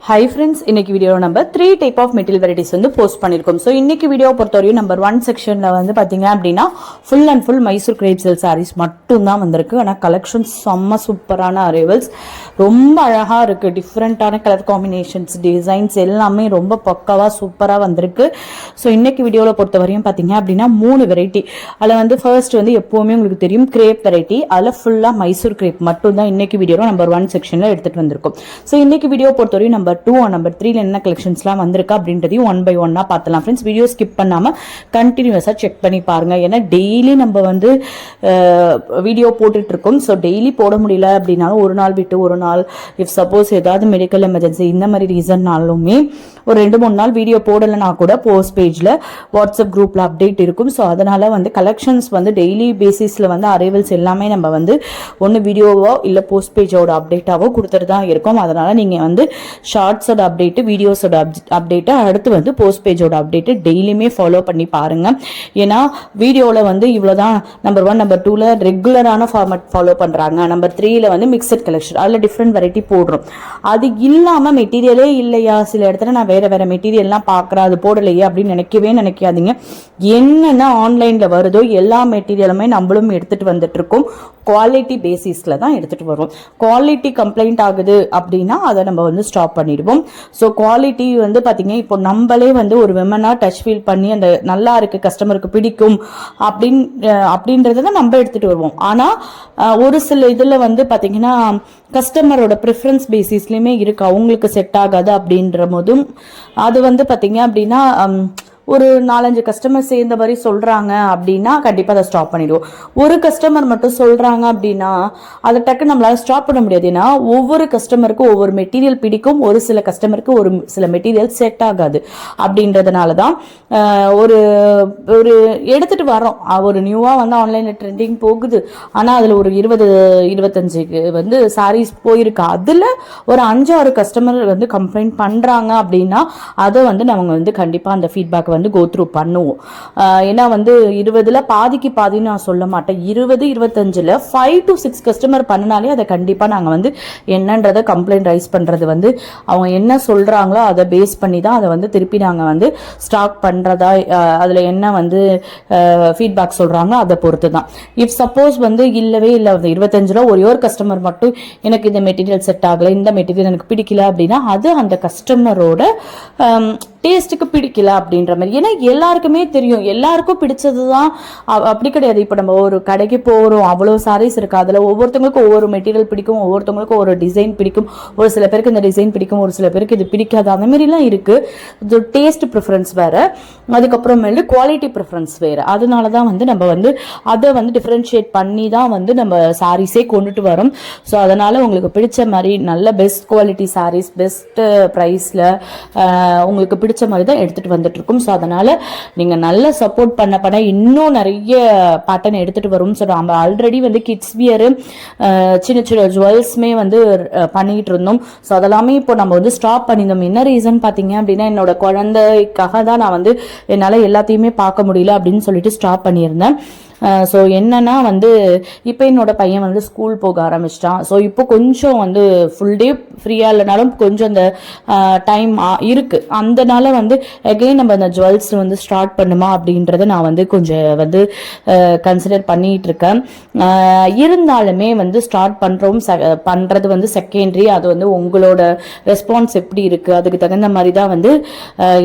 Hi friends, இன்னைக்கு வீடியோல நம்ம 3 டைப் ஆஃப் மெட்டீரியல் வெரைட்டிஸ் வந்து போஸ்ட் பண்ணிருக்கோம். சோ இன்னைக்கு வீடியோ பொறுத்தவரையும் நம்பர் 1 செக்ஷன்ல வந்து பாத்தீங்க அப்படின்னா full and full Mysore crepe silk sarees மட்டும் தான் வந்திருக்கு. ஆனா கலெக்ஷன்ஸ் செம்ம சூப்பரான அரைவல்ஸ், ரொம்ப அழகா இருக்கு. டிஃப்ரெண்டான கலர் காம்பினேஷன்ஸ், டிசைன்ஸ் எல்லாமே ரொம்ப பக்காவா சூப்பரா வந்திருக்கு. ஸோ இன்னைக்கு வீடியோவில் பொறுத்தவரையும் பார்த்தீங்க அப்படின்னா 3 வெரைட்டி. அதில் வந்து ஃபர்ஸ்ட் வந்து எப்போவுமே உங்களுக்கு தெரியும் கிரேப் வெரைட்டி, அதில் ஃபுல்லாக மைசூர் கிரேப் மட்டும் தான் இன்னைக்கு வீடியோவில் நம்பர் 1 செக்ஷனில் எடுத்துகிட்டு வந்திருக்கும். ஸோ இன்னைக்கு வீடியோ பொறுத்தவரையும் நம்பர் 2 நம்பர் 3 என்ன கலெக்ஷன்ஸ்லாம் வந்திருக்கு அப்படின்றதையும் 1 by 1 பார்த்தலாம். ஃப்ரெண்ட்ஸ் வீடியோ ஸ்கிப் பண்ணாமல் கண்டினியூஸாக செக் பண்ணி பாருங்கள். ஏன்னா டெய்லி நம்ம வந்து வீடியோ போட்டுட்டு இருக்கோம். ஸோ டெய்லி போட முடியல அப்படின்னாலும் ஒரு நாள் விட்டு ஒரு நாள், இஃப் சப்போஸ் ஏதாவது மெடிக்கல் எமர்ஜென்சி இந்த மாதிரி ரீசன்னாலுமே ஒரு 2-3 நாள் வீடியோ போடலைன்னா கூட போஸ்ட் பேஜில் வாட்ஸ்அப் குரூப்பில் அப்டேட் இருக்கும். ஸோ அதனால் வந்து கலெக்ஷன்ஸ் வந்து டெய்லி பேசிஸில் வந்து அரைவல்ஸ் எல்லாமே நம்ம வந்து ஒன்று வீடியோவோ இல்லை போஸ்ட் பேஜோட அப்டேட்டாவோ கொடுத்துட்டு தான் இருக்கோம். அதனால் நீங்கள் வந்து ஷார்ட்ஸோட அப்டேட்டு, வீடியோஸோட அப்டேட்டு, அடுத்து வந்து போஸ்ட் பேஜோட அப்டேட்டு டெய்லியுமே ஃபாலோ பண்ணி பாருங்க. ஏன்னா வீடியோவில் வந்து இவ்வளோதான் நம்பர் 1 நம்பர் 2ல ரெகுலரான ஃபார்மேட் ஃபாலோ பண்ணுறாங்க. நம்பர் 3ல வந்து மிக்சட் கலெக்ஷன், அதில் டிஃப்ரெண்ட் வெரைட்டி போடுறோம். அது இல்லாமல் மெட்டீரியலே இல்லையா, சில இடத்துல நான் வேற வேற மெட்டீரியல்லாம் பார்க்குறேன் அது போடலையே அப்படின்னு நினைக்காதீங்க. என்னென்ன ஆன்லைனில் வருதோ எல்லா மெட்டீரியலுமே நம்மளும் எடுத்துகிட்டு வந்துட்டு இருக்கோம். குவாலிட்டி பேசிஸில் தான் எடுத்துகிட்டு வருவோம். குவாலிட்டி கம்ப்ளைண்ட் ஆகுது அப்படின்னா அதை நம்ம வந்து ஸ்டாப் பண்ணிடுவோம். ஸோ குவாலிட்டி வந்து பார்த்தீங்க, இப்போ நம்மளே வந்து ஒரு விமனாக டச் ஃபீல் பண்ணி அந்த நல்லா இருக்கு, கஸ்டமருக்கு பிடிக்கும் அப்படின்றத நம்ம எடுத்துகிட்டு வருவோம். ஆனால் ஒரு சில இதில் வந்து பார்த்தீங்கன்னா கஸ்டமரோட ப்ரிஃபரன்ஸ் பேசிஸ்லையுமே இருக்கு, அவங்களுக்கு செட் ஆகாது அப்படின்ற போதும் அது வந்து பார்த்தீங்க அப்படின்னா ஒரு 4-5 கஸ்டமர் சேர்ந்த மாதிரி சொல்கிறாங்க அப்படின்னா கண்டிப்பாக அதை ஸ்டாப் பண்ணிடுவோம். ஒரு கஸ்டமர் மட்டும் சொல்கிறாங்க அப்படின்னா அதை டக்கு நம்மளால் ஸ்டாப் பண்ண முடியாது. ஏன்னா ஒவ்வொரு கஸ்டமருக்கும் ஒவ்வொரு மெட்டீரியல் பிடிக்கும், ஒரு சில கஸ்டமருக்கு ஒரு சில மெட்டீரியல் செட் ஆகாது. அப்படின்றதுனால தான் ஒரு ஒரு எடுத்துகிட்டு வரோம். ஒரு நியூவாக வந்து ஆன்லைனில் ட்ரெண்டிங் போகுது, ஆனால் அதில் ஒரு 20-25 வந்து சாரீஸ் போயிருக்கு. அதில் ஒரு 5-6 கஸ்டமர் வந்து கம்ப்ளைண்ட் பண்ணுறாங்க அப்படின்னா அதை வந்து நம்ம வந்து கண்டிப்பாக அந்த ஃபீட்பேக் வந்து கோ த்ரூ பண்ணுவோம். ஏன்னா வந்து 20ல் பாதிக்கு பாதி நான் சொல்ல மாட்டேன், 20-25ல் 5 to 6 கஸ்டமர் பண்ணினாலே அதை கண்டிப்பாக நாங்கள் வந்து என்னன்றதை கம்ப்ளைண்ட் ரைஸ் பண்ணுறது வந்து அவங்க என்ன சொல்கிறாங்களோ அதை பேஸ் பண்ணி தான் அதை வந்து திருப்பி நாங்கள் வந்து ஸ்டாக் பண்ணுறதா, அதில் என்ன வந்து ஃபீட்பேக் சொல்கிறாங்களோ அதை பொறுத்து தான். இஃப் சப்போஸ் வந்து இல்லவே இல்லை 25ல் ஒரே ஒரு கஸ்டமர் மட்டும் எனக்கு இந்த மெட்டீரியல் செட் ஆகலை, இந்த மெட்டீரியல் எனக்கு பிடிக்கல அப்படின்னா அது அந்த கஸ்டமரோட டேஸ்ட்டுக்கு பிடிக்கல அப்படின்ற மாதிரி. ஏன்னா எல்லாருக்குமே தெரியும், எல்லாருக்கும் பிடிச்சது தான் அப்படி கிடையாது. இப்போ நம்ம ஒரு கடைக்கு போகிறோம், அவ்வளோ சாரீஸ் இருக்குது, அதில் ஒவ்வொருத்தவங்களுக்கும் ஒவ்வொரு மெட்டீரியல் பிடிக்கும், ஒவ்வொருத்தவங்களுக்கும் ஒரு டிசைன் பிடிக்கும், ஒரு சில பேருக்கு இந்த டிசைன் பிடிக்கும், ஒரு சில பேருக்கு இது பிடிக்காது, அந்த மாதிரிலாம் இருக்குது. இது டேஸ்ட் ப்ரிஃபரன்ஸ் வேறு, அதுக்கப்புறமேட்டு குவாலிட்டி ப்ரிஃபரன்ஸ் வேறு. அதனால தான் வந்து நம்ம வந்து அதை வந்து டிஃப்ரென்ஷியேட் பண்ணி தான் வந்து நம்ம சாரீஸே கொண்டுட்டு வரோம். ஸோ அதனால் உங்களுக்கு பிடிச்ச மாதிரி நல்ல பெஸ்ட் குவாலிட்டி சாரீஸ் பெஸ்ட் ப்ரைஸில் உங்களுக்கு பிடிச்ச மாதிரி தான் எடுத்துகிட்டு வந்துட்டு இருக்கும். ஸோ அதனால் நீங்கள் நல்லா சப்போர்ட் பண்ண இன்னும் நிறைய பேட்டர்ன் எடுத்துகிட்டு வரும். ஸோ நம்ம ஆல்ரெடி வந்து கிட்ஸ் வியரு, சின்ன சின்ன ஜுவல்ஸுமே வந்து பண்ணிக்கிட்டு இருந்தோம். ஸோ அதெல்லாமே இப்போ நம்ம வந்து ஸ்டாப் பண்ணியிருந்தோம். என்ன ரீசன் பார்த்தீங்க அப்படின்னா என்னோட குழந்தைக்காக தான் நான் வந்து என்னால் எல்லாத்தையுமே பார்க்க முடியல அப்படின்னு சொல்லிட்டு ஸ்டாப் பண்ணியிருந்தேன். ஸோ என்னன்னா வந்து இப்போ என்னோட பையன் வந்து ஸ்கூல் போக ஆரம்பிச்சிட்டான். ஸோ இப்போ கொஞ்சம் வந்து ஃபுல் டே ஃப்ரீயாக இல்லைனாலும் கொஞ்சம் அந்த டைம் இருக்குது. அதனால வந்து அகெயின் நம்ம அந்த ஜுவல்ஸ் வந்து ஸ்டார்ட் பண்ணுமா அப்படின்றத நான் வந்து கொஞ்சம் வந்து கன்சிடர் பண்ணிட்டு இருக்கேன். இருந்தாலுமே வந்து ஸ்டார்ட் பண்ணுறது வந்து செகண்டரி. அது வந்து உங்களோட ரெஸ்பான்ஸ் எப்படி இருக்குது அதுக்கு தகுந்த மாதிரி தான் வந்து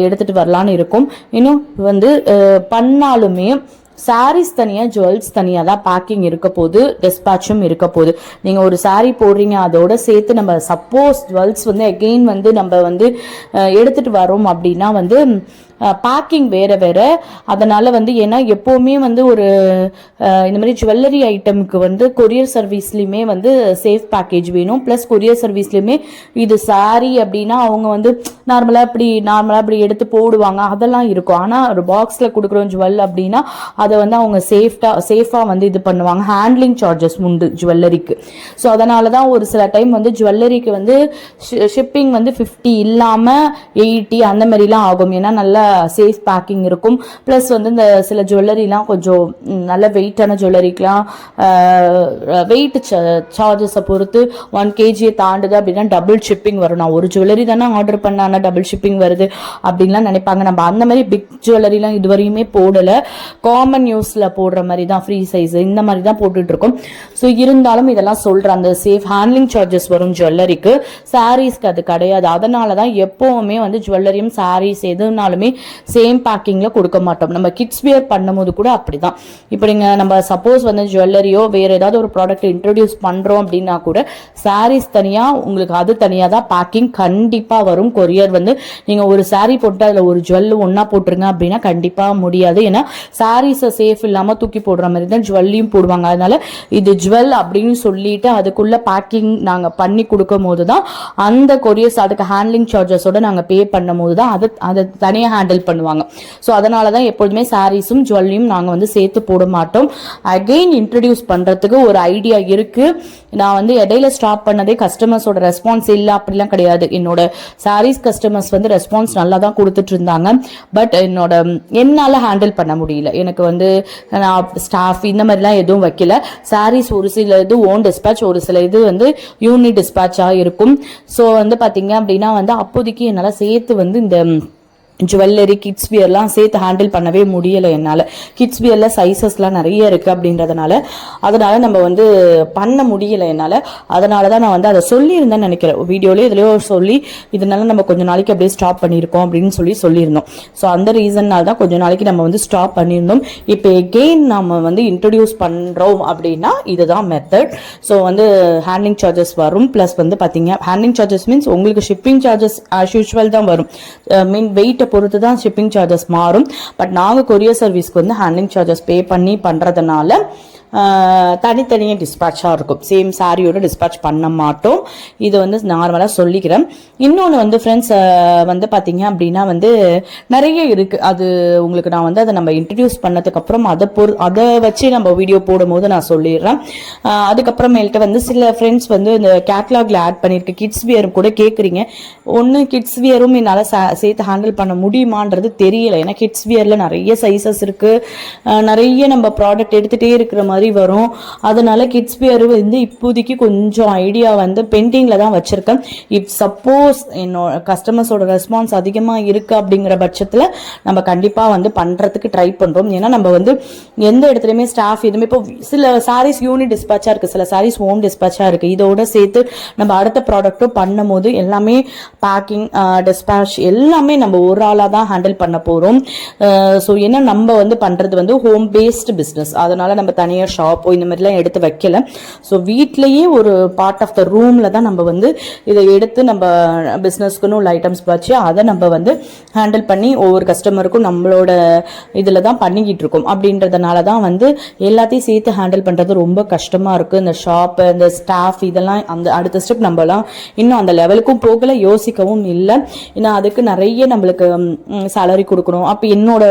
எடுத்துகிட்டு வரலான்னு இருக்கும். இன்னும் வந்து பண்ணாலுமே சாரீஸ் தனியாக ஜுவல்ஸ் தனியாக தான் பேக்கிங் இருக்க போது, டிஸ்பேச்சும் இருக்க போது. நீங்கள் ஒரு சாரீ போடுறீங்க, அதோட சேர்த்து நம்ம சப்போஸ் ஜுவல்ஸ் வந்து அகெயின் வந்து நம்ம வந்து எடுத்துகிட்டு வரோம் அப்படின்னா வந்து பேக்கிங் வேறு வேறு. அதனால் வந்து ஏன்னா எப்போவுமே வந்து ஒரு இந்த மாதிரி ஜுவல்லரி ஐட்டமுக்கு வந்து கொரியர் சர்வீஸ்லையுமே வந்து சேஃப் பேக்கேஜ் வேணும். ப்ளஸ் கொரியர் சர்வீஸ்லையுமே இது சாரீ அப்படின்னா அவங்க வந்து நார்மலாக அப்படி எடுத்து போடுவாங்க, அதெல்லாம் இருக்கும். ஆனால் ஒரு பாக்ஸில் கொடுக்குறோம் ஜுவல் அப்படின்னா அதை வந்து அவங்க சேஃபாக வந்து இது பண்ணுவாங்க. ஹேண்ட்லிங் சார்ஜஸ் உண்டு ஜுவல்லரிக்கு. ஸோ அதனால தான் ஒரு சில டைம் வந்து ஜுவல்லரிக்கு வந்து ஷிப்பிங் வந்து 50 இல்லாமல் 80 அந்த மாதிரிலாம் ஆகும். ஏன்னா நல்லா சேஃப் பேக்கிங் இருக்கும். ப்ளஸ் வந்து இந்த சில ஜுவல்லரிலாம் கொஞ்சம் நல்ல வெயிட்டான ஜுவல்லரிக்கெலாம் வெயிட் சார்ஜஸை பொறுத்து 1 kg தாண்டுது அப்படின்னா டபுள் ஷிப்பிங் வரும். நான் ஒரு ஜுவல்லரி தானே ஆர்டர் பண்ண, ஆனால் டபுள் ஷிப்பிங் வருது அப்படின்லாம் நினைப்பாங்க. நம்ம அந்த மாதிரி பிக் ஜுவல்லரிலாம் இதுவரையுமே போடலை. காமன் யூஸில் போடுற மாதிரி தான், ஃப்ரீ சைஸ் இந்த மாதிரி தான் போட்டுட்டு இருக்கோம். ஸோ இருந்தாலும் இதெல்லாம் சொல்கிறேன், அந்த சேஃப் ஹேண்ட்லிங் சார்ஜஸ் வரும் ஜுவல்லரிக்கு. சாரீஸ்க்கு அது கிடையாது. அதனால தான் எப்போவுமே வந்து ஜுவல்லரியும் சாரீஸ் எதுனாலுமே சேம் பேக்கிங்கில் கொடுக்க மாட்டோம். நம்ம கிட்ஸ் வியர் பண்ணும்போது கூட அப்படிதான். இப்போ நீங்கள் நம்ம சப்போஸ் வந்து ஜுவல்லரியோ வேறு ஏதாவது ஒரு ப்ராடக்ட் இன்ட்ரடியூஸ் பண்ணுறோம் அப்படின்னா கூட சாரீஸ் தனியாக உங்களுக்கு அது தனியாக தான் பேக்கிங் கண்டிப்பாக வரும். கொரியர் வந்து நீங்கள் ஒரு சாரீ போட்டு அதில் ஒரு ஜுவல் ஒன்றா போட்டுருங்க அப்படின்னா கண்டிப்பாக முடியாது. ஏன்னா சாரீஸை சேஃப் இல்லாமல் தூக்கி போடுற மாதிரி தான் ஜுவல்லையும் போடுவாங்க. அதனால இது ஜுவல் அப்படின்னு சொல்லிட்டு அதுக்குள்ள பேக்கிங் நாங்கள் பண்ணி கொடுக்கும் போது தான் அந்த கொரியர்ஸ் அதுக்கு ஹேண்ட்லிங் சார்ஜஸோட நாங்கள் பே பண்ணும் போது தான் அதை தனியாக ஹேண்டில் பண்ணுவாங்க. ஸோ அதனால தான் எப்பொழுதுமே சாரீஸும் ஜுவல்லையும் நாங்கள் வந்து சேர்த்து போட மாட்டோம். அகெயின் இன்ட்ரடியூஸ் பண்ணுறதுக்கு ஒரு ஐடியா இருக்கு. நான் வந்து இடையில ஸ்டாப் பண்ணதே கஸ்டமர்ஸோட ரெஸ்பான்ஸ் இல்லை அப்படிலாம் கிடையாது. என்னோட சாரீஸ் கஸ்டமர்ஸ் வந்து ரெஸ்பான்ஸ் நல்லா தான் கொடுத்துட்டு இருந்தாங்க. பட் என்னால் ஹேண்டில் பண்ண முடியல. எனக்கு வந்து நான் ஸ்டாஃப் இந்த மாதிரிலாம் எதுவும் வைக்கல. சாரீஸ் ஒரு சில இது ஓன் டிஸ்பேச், ஒரு சில இது வந்து யூனிட் டிஸ்பேச்சாக இருக்கும். ஸோ வந்து பார்த்தீங்க அப்படின்னா வந்து அப்போதைக்கு என்னால் சேர்த்து வந்து இந்த ஜுவல்லரி கிட்ஸ் வியர்லாம் சேர்த்து ஹேண்டில் பண்ணவே முடியலை என்னால். கிட்ஸ் வியரில் சைஸஸ்லாம் நிறைய இருக்குது அப்படின்றதுனால அதனால் நம்ம வந்து பண்ண முடியலை என்னால். அதனால தான் நான் வந்து அதை சொல்லியிருந்தேன்னு நினைக்கிறேன் வீடியோலேயே. இதுலேயோ சொல்லி இதனால நம்ம கொஞ்சம் நாளைக்கு அப்படியே ஸ்டாப் பண்ணியிருக்கோம் அப்படின்னு சொல்லியிருந்தோம். ஸோ அந்த ரீசன்னால் தான் கொஞ்சம் நாளைக்கு நம்ம வந்து ஸ்டாப் பண்ணியிருந்தோம். இப்போ எகெயின் நம்ம வந்து இன்ட்ரடியூஸ் பண்ணுறோம் அப்படின்னா இதுதான் மெத்தட். ஸோ வந்து ஹேண்ட்லிங் சார்ஜஸ் வரும். ப்ளஸ் வந்து பார்த்தீங்க ஹேண்ட்லிங் சார்ஜஸ் மீன்ஸ் உங்களுக்கு ஷிப்பிங் சார்ஜஸ் ஆஸ் யூஷுவல் தான் வரும். மீன் வெயிட் பொறுத்து தான் ஷிப்பிங் சார்ஜஸ் மாறும். பட் நாங்கள் கொரியர் சர்வீஸ்க்கு வந்து ஹேண்ட்லிங் சார்ஜஸ் பே பண்ணி பண்ணுறதுனால தனித்தனியாக டிஸ்பேட்சாக இருக்கும். சேம் சாரியோட டிஸ்பேட்ச் பண்ண மாட்டோம். இது வந்து நார்மலாக சொல்லிக்கிறேன். இன்னொன்று வந்து ஃப்ரெண்ட்ஸ் வந்து பார்த்தீங்க அப்படின்னா வந்து நிறைய இருக்குது. அது உங்களுக்கு நான் வந்து அதை நம்ம இன்ட்ரடியூஸ் பண்ணதுக்கப்புறம் அதை வச்சு நம்ம வீடியோ போடும்போது நான் சொல்லிடுறேன். அதுக்கப்புறமேல்ட்டு வந்து சில ஃப்ரெண்ட்ஸ் வந்து இந்த கேட்லாகில் ஆட் பண்ணியிருக்கு கிட்ஸ் வியர் கூட கேட்குறீங்க. ஒன்று கிட்ஸ் வியரும் என்னால் சேர்த்து ஹேண்டில் பண்ண முடியுமான்றது தெரியல. ஏன்னா கிட்ஸ் வியரில் நிறைய சைஸஸ் இருக்குது. நிறைய நம்ம ப்ராடக்ட் எடுத்துகிட்டே இருக்கிற மாதிரி வரும். அதனால கிட்ஸ் வியர் வந்து இப்போதைக்கு கொஞ்சம் ஐடியா வந்து பெண்டிங்கில் தான் வச்சிருக்கேன். இப் சப்போஸ் என்னோட கஸ்டமர்ஸோட ரெஸ்பான்ஸ் அதிகமாக இருக்கு அப்படிங்கிற பட்சத்தில் நம்ம கண்டிப்பாக வந்து பண்ணுறதுக்கு ட்ரை பண்ணுறோம். ஏன்னா நம்ம வந்து எந்த இடத்துலையுமே ஸ்டாஃப் எதுவுமே இப்போ சில சாரீஸ் யூனிட் டிஸ்பேச்சாக இருக்குது, சில சாரீஸ் ஹோம் டிஸ்பேச்சாக இருக்குது. இதோட சேர்த்து நம்ம அடுத்த ப்ராடக்ட்டும் பண்ணும் போது எல்லாமே பேக்கிங் டிஸ்பேச் எல்லாமே நம்ம ஒரு ஆளாக தான் ஹேண்டில் பண்ண போகிறோம். ஸோ ஏன்னா நம்ம வந்து பண்ணுறது வந்து ஹோம் பேஸ்டு பிஸ்னஸ். அதனால நம்ம தனியாக ஷாப்போ இந்த மாதிரிலாம் எடுத்து வைக்கல. ஸோ வீட்லேயே ஒரு பார்ட் ஆஃப் த ரூமில் தான் நம்ம வந்து இதை எடுத்து நம்ம பிஸ்னஸ்க்குன்னு உள்ள ஐட்டம்ஸ் வச்சு அதை நம்ம வந்து ஹேண்டில் பண்ணி ஒவ்வொரு கஸ்டமருக்கும் நம்மளோட இதில் தான் பண்ணிக்கிட்டு இருக்கோம். அப்படின்றதுனால தான் வந்து எல்லாத்தையும் சேர்த்து ஹேண்டில் பண்ணுறது ரொம்ப கஷ்டமாக இருக்குது. இந்த ஷாப்பு, இந்த ஸ்டாஃப் இதெல்லாம் அந்த அடுத்த ஸ்டெப் நம்மலாம் இன்னும் அந்த லெவலுக்கும் போகலை, யோசிக்கவும் இல்லை. ஏன்னா அதுக்கு நிறைய நம்மளுக்கு சேலரி கொடுக்கணும். அப்போ என்னோட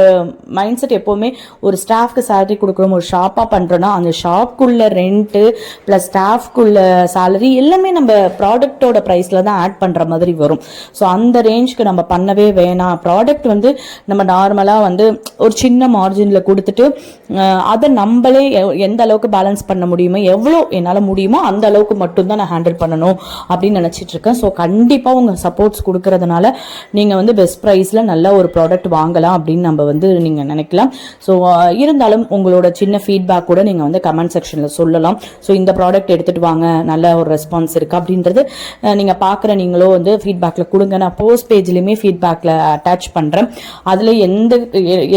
மைண்ட் செட் எப்போவுமே ஒரு ஸ்டாஃப்க்கு சேலரி கொடுக்குறோம், ஒரு ஷாப்பாக பண்ணுறோன்னா அந்த ஷாப்குள்ள ரெண்ட்டு ப்ளஸ் ஸ்டாஃப்குள்ள சேலரி எல்லாமே நம்ம ப்ராடக்டோட ப்ரைஸில் தான் ஆட் பண்ணுற மாதிரி வரும். ஸோ அந்த ரேஞ்சுக்கு நம்ம பண்ணவே வேணாம். ப்ராடக்ட் வந்து நம்ம நார்மலாக வந்து ஒரு சின்ன மார்ஜினில் கொடுத்துட்டு அதை நம்மளே எந்த அளவுக்கு பேலன்ஸ் பண்ண முடியுமோ, எவ்வளோ என்னால் முடியுமோ அந்த அளவுக்கு மட்டும்தான் நான் ஹேண்டில் பண்ணணும் அப்படின்னு நினச்சிட்டு இருக்கேன். ஸோ கண்டிப்பாக உங்கள் சப்போர்ட்ஸ் கொடுக்கறதுனால நீங்கள் வந்து பெஸ்ட் ப்ரைஸில் நல்ல ஒரு ப்ராடக்ட் வாங்கலாம் அப்படின்னு நம்ம வந்து நீங்கள் நினைக்கலாம். ஸோ இருந்தாலும் உங்களோட சின்ன ஃபீட்பேக் கூட நீங்கள் வந்து கமெண்ட் செக்ஷனில் சொல்லலாம். ஸோ இந்த ப்ராடக்ட் எடுத்துகிட்டு வாங்க, நல்ல ஒரு ரெஸ்பான்ஸ் இருக்குது அப்படின்றது நீங்கள் பார்க்குற நீங்களோ வந்து ஃபீட்பேக்கில் கொடுங்க. நான் போஸ்ட் பேஜ்லேயுமே ஃபீட்பேக்கில் அட்டாச் பண்ணுறேன். அதில்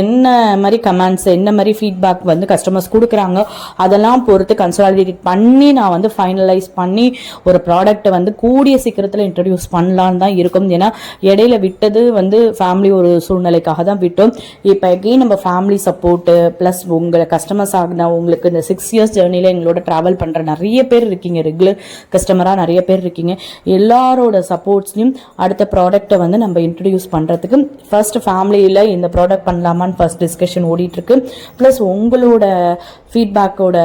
என்ன மாதிரி கமெண்ட்ஸ் என்ன மாதிரி ஃபீட்பேக் வந்து கஸ்டமர்ஸ் கொடுக்குறாங்க அதெல்லாம் பொறுத்து கன்சாலிடேட் பண்ணி நான் வந்து ஃபைனலைஸ் பண்ணி ஒரு ப்ராடக்ட்டை வந்து கூடிய சீக்கிரத்தில் இன்ட்ரடியூஸ் பண்ணலான்னு தான் இருக்கும். ஏன்னா இடையில விட்டது வந்து ஃபேமிலி ஒரு சூழ்நிலைக்காக தான் விட்டோம். இப்போ எகெயின் நம்ம ஃபேமிலி சப்போர்ட்டு ப்ளஸ் உங்களை கஸ்டமர்ஸ் ஆகின உங்களுக்கு எங்களுக்கு இந்த 6 இயர்ஸ் ஜேர்னியில் எங்களோட ட்ராவல் பண்ணுற நிறைய பேர் இருக்கீங்க, ரெகுலர் கஸ்டமராக நிறைய பேர் இருக்கீங்க. எல்லாரோட சப்போர்ட்ஸ்லையும் அடுத்த ப்ராடக்ட்டை வந்து நம்ம இன்ட்ரடியூஸ் பண்ணுறதுக்கு ஃபர்ஸ்ட் ஃபேமிலியில் இந்த ப்ராடக்ட் பண்ணலாமான்னு ஃபர்ஸ்ட் டிஸ்கஷன் ஓடிட்டுருக்கு. ப்ளஸ் உங்களோட ஃபீட்பேக்கோட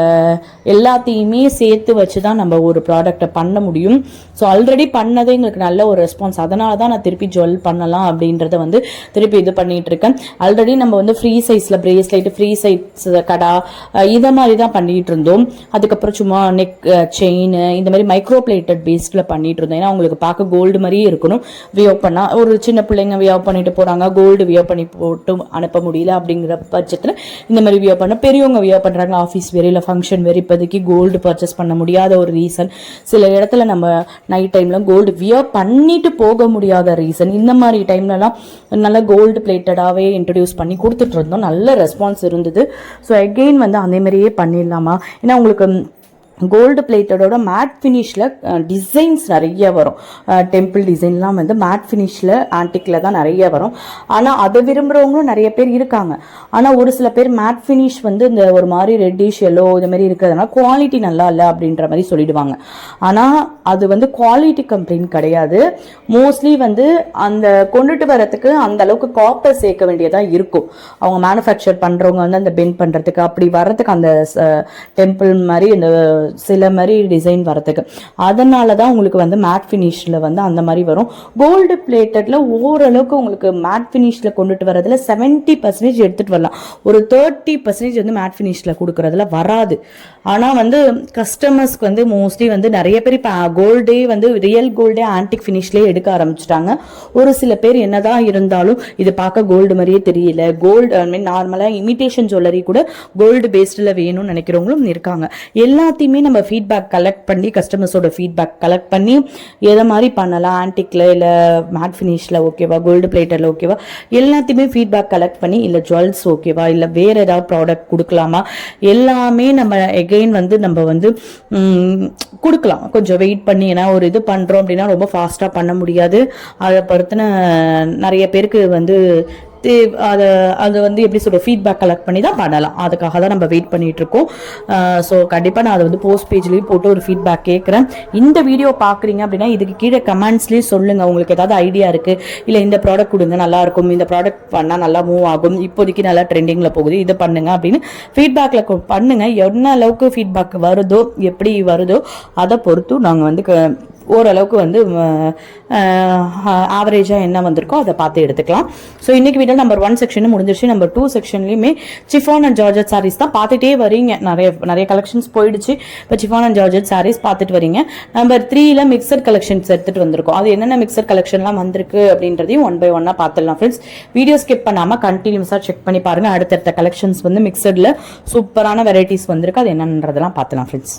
எல்லாத்தையுமே சேர்த்து வச்சு தான் நம்ம ஒரு ப்ராடக்டை பண்ண முடியும். ஸோ ஆல்ரெடி பண்ணதே எங்களுக்கு நல்ல ஒரு ரெஸ்பான்ஸ். அதனால தான் நான் திருப்பி ஜுவல் பண்ணலாம் அப்படின்றத வந்து திருப்பி இது பண்ணிட்டு இருக்கேன். ஆல்ரெடி நம்ம வந்து ஃப்ரீ சைஸில் பிரேஸ்லைட், ஃப்ரீ சைஸ் கடா இதை மாதிரி தான் பண்ணிட்டு இருந்தோம். அதுக்கப்புறம் சும்மா நெக் செயின் இந்த மாதிரி மைக்ரோ பிளேட்டட் பேஸ்டில் பண்ணிட்டு இருந்தோம். ஏன்னா உங்களுக்கு பார்க்க கோல்டு மாதிரியே இருக்கணும். வியோ பண்ணால் ஒரு சின்ன பிள்ளைங்க வியோ பண்ணிட்டு போகிறாங்க, கோல்டு வியோ பண்ணி போட்டு அனுப்ப முடியல அப்படிங்கிற பட்சத்தில் இந்த மாதிரி வியோ பண்ண, பெரியவங்க வியோ பண்ணுறாங்க ஆஃபீஸ் வேறு இல்லை ஃபங்க்ஷன் வேறு, இப்போதைக்கு கோல்டு பர்ச்சேஸ் பண்ண முடியாத ஒரு ரீசன். சில இடத்துல நம்ம நைட் டைம்ல கோல்டு வியர் பண்ணிட்டு போக முடியாத ரீசன். இந்த மாதிரி டைம்லலாம் நல்லா கோல்டு பிளேட்டடாகவே இன்ட்ரடியூஸ் பண்ணி கொடுத்துட்டு இருந்தோம். நல்ல ரெஸ்பான்ஸ் இருந்தது. ஸோ அகெயின் வந்து அதே மாதிரியே பண்ணிடலாமா, ஏன்னா உங்களுக்கு கோல்டு பிளேட்டடோட மேட் ஃபினிஷில் டிசைன்ஸ் நிறைய வரும். டெம்பிள் டிசைன்லாம் வந்து மேட் ஃபினிஷில் ஆன்டிக்கில் தான் நிறைய வரும். ஆனால் அதை விரும்புகிறவங்களும் நிறைய பேர் இருக்காங்க. ஆனால் ஒரு சில பேர் மேட் ஃபினிஷ் வந்து இந்த ஒரு மாதிரி ரெட்டிஷ் எல்லோ இது மாதிரி இருக்கிறதுனால குவாலிட்டி நல்லா இல்லை அப்படின்ற மாதிரி சொல்லிடுவாங்க. ஆனால் அது வந்து குவாலிட்டி கம்ப்ளைண்ட் கிடையாது. மோஸ்ட்லி வந்து அந்த கொண்டுட்டு வரத்துக்கு அந்த அளவுக்கு காப்பர் சேர்க்க வேண்டியதாக இருக்கும். அவங்க மேனுஃபேக்சர் பண்ணுறவங்க வந்து அந்த பெண்ட் பண்ணுறதுக்கு அப்படி வர்றதுக்கு அந்த டெம்பிள் மாதிரி இந்த சில மாதிரி டிசைன் வரதுக்கு, அதனால தான் உங்களுக்கு வந்து மேட் ஃபினிஷில் வந்து அந்த மாதிரி வரும். கோல்டு பிளேட்டட்ல ஓரளவுக்கு உங்களுக்கு மேட் ஃபினிஷில் கொண்டுட்டு வரதுல 70% எடுத்துகிட்டு வரலாம். ஒரு 30% வந்து மேட் ஃபினிஷில் கொடுக்குறதுல வராது. ஆனால் வந்து கஸ்டமர்ஸ்க்கு வந்து மோஸ்ட்லி வந்து நிறைய பேர் இப்போ கோல்டே வந்து ரியல் கோல்டே ஆன்டிக் ஃபினிஷ்லேயே எடுக்க ஆரம்பிச்சிட்டாங்க. ஒரு சில பேர் என்னதான் இருந்தாலும் இது பார்க்க கோல்டு மாதிரியே தெரியல, கோல்டு ஐ மீன் நார்மலாக இமிடேஷன் ஜுவல்லரி கூட கோல்டு பேஸ்டில் வேணும்னு நினைக்கிறவங்களும் இருக்காங்க. எல்லாத்தையுமே நம்ம ஃபீட்பேக் கலெக்ட் பண்ணி கஸ்டமர்ஸோட ஃபீட்பேக் கலெக்ட் பண்ணி எதை மாதிரி பண்ணலாம், ஆன்டிக்ல இல்லை மேட் ஃபினிஷில் ஓகேவா, கோல்டு பிளேட்டரில் ஓகேவா, எல்லாத்தையுமே ஃபீட்பேக் கலெக்ட் பண்ணி இல்லை ஜுவல்ஸ் ஓகேவா, இல்லை வேறு ஏதாவது ப்ராடக்ட் கொடுக்கலாமா, எல்லாமே நம்ம எகெயின் வந்து நம்ம வந்து கொடுக்கலாம். கொஞ்சம் வெயிட் பண்ணி, ஏன்னா ஒரு இது பண்ணுறோம் அப்படின்னா ரொம்ப ஃபாஸ்ட்டாக பண்ண முடியாது. அதை பொறுத்துன நிறைய பேருக்கு வந்து அதை வந்து எப்படி சொல்ற ஃபீட்பேக் கலெக்ட் பண்ணி தான் பண்ணலாம். அதுக்காக தான் நம்ம வெயிட் பண்ணிட்டு இருக்கோம். ஸோ கண்டிப்பாக நான் அதை வந்து போஸ்ட் பேஜ்லேயும் போட்டு ஒரு ஃபீட்பேக் கேட்குறேன். இந்த வீடியோ பார்க்குறீங்க அப்படின்னா இதுக்கு கீழே கமெண்ட்ஸ்லேயும் சொல்லுங்கள் உங்களுக்கு ஏதாவது ஐடியா இருக்குது, இல்லை இந்த ப்ராடக்ட் கொடுங்க நல்லா இருக்கும், இந்த ப்ராடக்ட் பண்ணால் நல்லா மூவ் ஆகும், இப்போதைக்கு நல்லா ட்ரெண்டிங்கில் போகுது, இது பண்ணுங்க அப்படின்னு ஃபீட்பேக்கில் பண்ணுங்கள். என்ன அளவுக்கு ஃபீட்பேக் வருதோ எப்படி வருதோ அதை பொறுத்து நாங்கள் வந்து ஓரளவுக்கு வந்து ஆவரேஜாக என்ன வந்திருக்கோ அதை பார்த்து எடுத்துக்கலாம். ஸோ இன்னைக்கு வீடியோ நம்பர் 1 செக்ஷன் முடிஞ்சிருச்சு. நம்பர் 2 செக்ஷன்லையுமே சிஃபான் அண்ட் ஜார்ஜெட் சாரீஸ் தான் பார்த்துட்டே வரீங்க. நிறைய கலெக்ஷன்ஸ் போயிடுச்சு. இப்போ சிஃபான் அண்ட் ஜார்ஜெட் சாரீஸ் பார்த்துட்டு வரீங்க. நம்பர் 3ல மிக்சர் கலெக்ஷன்ஸ் எடுத்துட்டு வந்திருக்கோம். அது என்னென்ன மிக்சர் கலெக்ஷன்லாம் வந்திருக்கு அப்படின்றதையும் 1 by 1 பார்த்துடலாம் ஃப்ரெண்ட்ஸ். வீடியோ ஸ்கிப் பண்ணாமல் கண்டினியூஸாக செக் பண்ணி பாருங்க. அடுத்தடுத்த கலெக்ஷன்ஸ் வந்து மிக்சரில் சூப்பரான வெரைட்டிஸ் வந்திருக்கு. அது என்னன்றதெல்லாம் பார்த்துலாம் ஃப்ரெண்ட்ஸ்.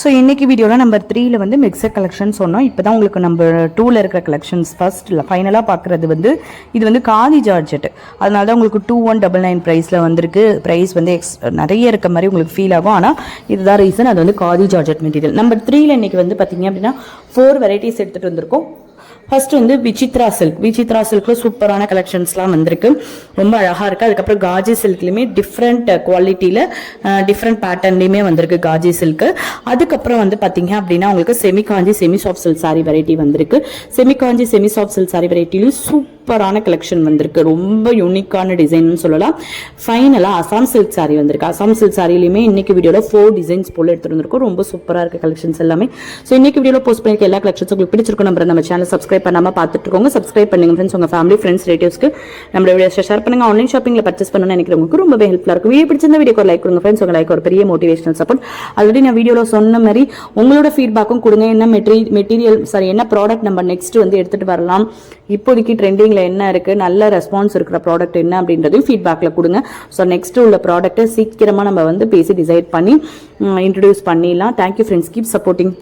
ஸோ இன்றைக்கி வீடியோவில் நம்பர் 3ல வந்து மிக்சர் கலெக்ஷன் சொன்னோம். இப்போ தான் உங்களுக்கு நம்பர் 2ல இருக்கிற கலெக்ஷன்ஸ் ஃபர்ஸ்ட்டில் ஃபைனலாக பார்க்குறது வந்து இது வந்து காதி ஜார்ஜெட். அதனால தான் உங்களுக்கு 2199 ப்ரைஸில் வந்திருக்கு. ப்ரைஸ் வந்து நிறைய இருக்க மாதிரி உங்களுக்கு ஃபீல் ஆகும். ஆனால் இதுதான் ரீசன், அது வந்து காதி ஜார்ஜெட் மெட்டீரியல். நம்பர் 3ல இன்றைக்கி வந்து பார்த்திங்க அப்படின்னா 4 வெரைட்டிஸ் எடுத்துகிட்டு வந்திருக்கோம். ஃபர்ஸ்ட் வந்து விசித்ரா சில்க்ல சூப்பரான கலெக்ஷன்ஸ்லாம் வந்திருக்கு, ரொம்ப அழகாக இருக்குது. அதுக்கப்புறம் காஜி சில்க்லையுமே டிஃப்ரெண்ட் குவாலிட்டியில் டிஃப்ரெண்ட் பேட்டர்ன்லையுமே வந்திருக்கு காஜி சில்க்கு. அதுக்கப்புறம் வந்து பார்த்தீங்க அப்படின்னா உங்களுக்கு semi Kanchi semi soft silk sari variety வந்திருக்கு. Semi Kanchi semi soft silk sari வெரைட்டிலையும் சூப்பரான கலெக்ஷன் வந்திருக்கு, ரொம்ப யூனிக்கான டிசைன் சொல்லலாம். ஃபைனலாக அசாம் சில்க் சாரி வந்திருக்கு. அசாம் சில்க் சாரிலையுமே இன்னைக்கு வீடியோவில் 4 டிசைன்ஸ் போல எடுத்துட்டு வந்திருக்கோம். ரொம்ப சூப்பராக இருக்க கலெக்ஷன்ஸ் எல்லாமே. ஸோ இன்னைக்கு வீடியோவில் போஸ்ட் பண்ணிருக்க எல்லா கலெக்ஷன்ஸ் உங்களுக்கு பிடிச்சிருக்கும். நம்ம சேனல் சப்ஸ்கிரைப் பண்ணாம பார்த்துட்டு இருக்கோங்க. சப்ஸ்கிரைப் பண்ணுங்க ஃப்ரெண்ட்ஸ், உங்க ஃபேமிலி ஃப்ரெண்ட்ஸ் ரிலேட்டிவ்ஸ்க்கு நம்ம வீடியோஸ் ஷேர் பண்ணுங்க. ஆன்லைன் ஷாப்பிங்ல பர்ச்சேஸ் பண்ணணும்னு நினைக்கிறவங்களுக்கு ரொம்பவே ஹெல்ப்ஃபுல்லா இருக்கும். வீடியோ பிடிச்சிருந்தா வீடியோக்கு ஒரு லைக் கொடுங்க ஃப்ரெண்ட்ஸ், உங்க லைக் ஒரு பெரிய மோட்டிவேஷனல் சப்போர்ட். ஆல்ரெடி நான் வீடியோல சொன்ன மாதிரி உங்களோட ஃபீட்பேக்கும் கொடுங்க. என்ன என்ன ப்ராடக்ட் நம்ம நெக்ஸ்ட் வந்து எடுத்துட்டு வரலாம், இப்போதைக்கு ட்ரெண்டிங்ல என்ன இருக்கு, நல்ல ரெஸ்பான்ஸ் இருக்கிற ப்ராடக்ட் என்ன அப்படின்றதையும் ஃபீட்பேக்ல கொடுங்க. ஸோ நெக்ஸ்ட் உள்ள ப்ராடக்ட்டை சீக்கிரமா நம்ம வந்து பேசி டிசைட் பண்ணி இன்ட்ரடியூஸ் பண்ணிடலாம். Thank you friends, keep supporting.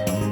Much.